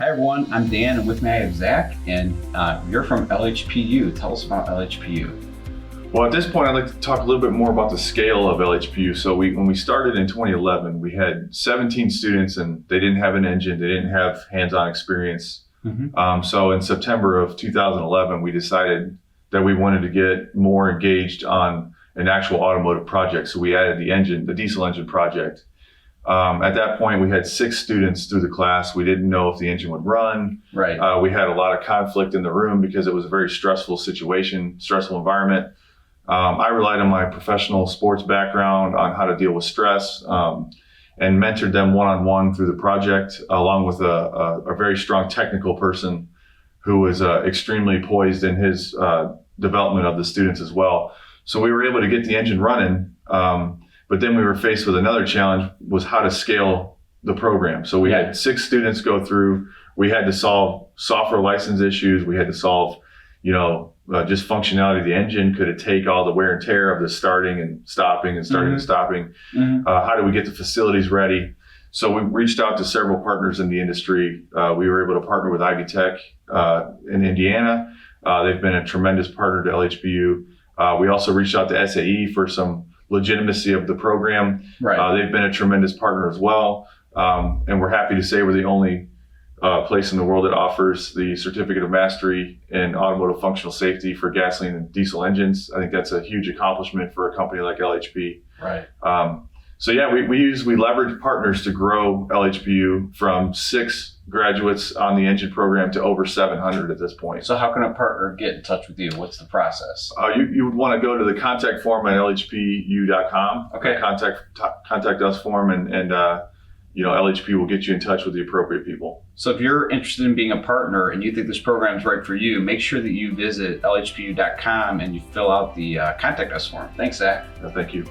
Hi everyone, I'm Dan and with me I have Zach, and you're from LHPU. Tell us about LHPU. Well, at this point, I'd like to talk a little bit more about the scale of LHPU. So when we started in 2011, we had 17 students and they didn't have an engine, they didn't have hands-on experience. So in September of 2011, we decided that we wanted to get more engaged on an actual automotive project. So we added the diesel engine project. At that point, we had 6 students through the class. We didn't know if the engine would run. Right. We had a lot of conflict in the room because it was a very stressful situation, stressful environment. I relied on my professional sports background on how to deal with stress and mentored them one-on-one through the project, along with a very strong technical person who was extremely poised in his development of the students as well. So we were able to get the engine running, but then we were faced with another challenge, was how to scale the program. So we had 6 students go through. We had to solve software license issues. We had to solve, just functionality of the engine. Could it take all the wear and tear of the starting and stopping and starting and stopping? How do we get the facilities ready? So we reached out to several partners in the industry. We were able to partner with Ivy Tech in Indiana. They've been a tremendous partner to LHPU. We also reached out to SAE for some legitimacy of the program. Right. They've been a tremendous partner as well. And we're happy to say we're the only place in the world that offers the certificate of mastery in automotive functional safety for gasoline and diesel engines. I think that's a huge accomplishment for a company like LHP. Right. We leverage partners to grow LHPU from 6 graduates on the engine program to over 700 at this point. So how can a partner get in touch with you? What's the process? You would want to go to the contact form at LHPU.com. Okay. Contact us form and LHP will get you in touch with the appropriate people. So if you're interested in being a partner and you think this program is right for you, make sure that you visit LHPU.com and you fill out the contact us form. Thanks, Zach. Thank you.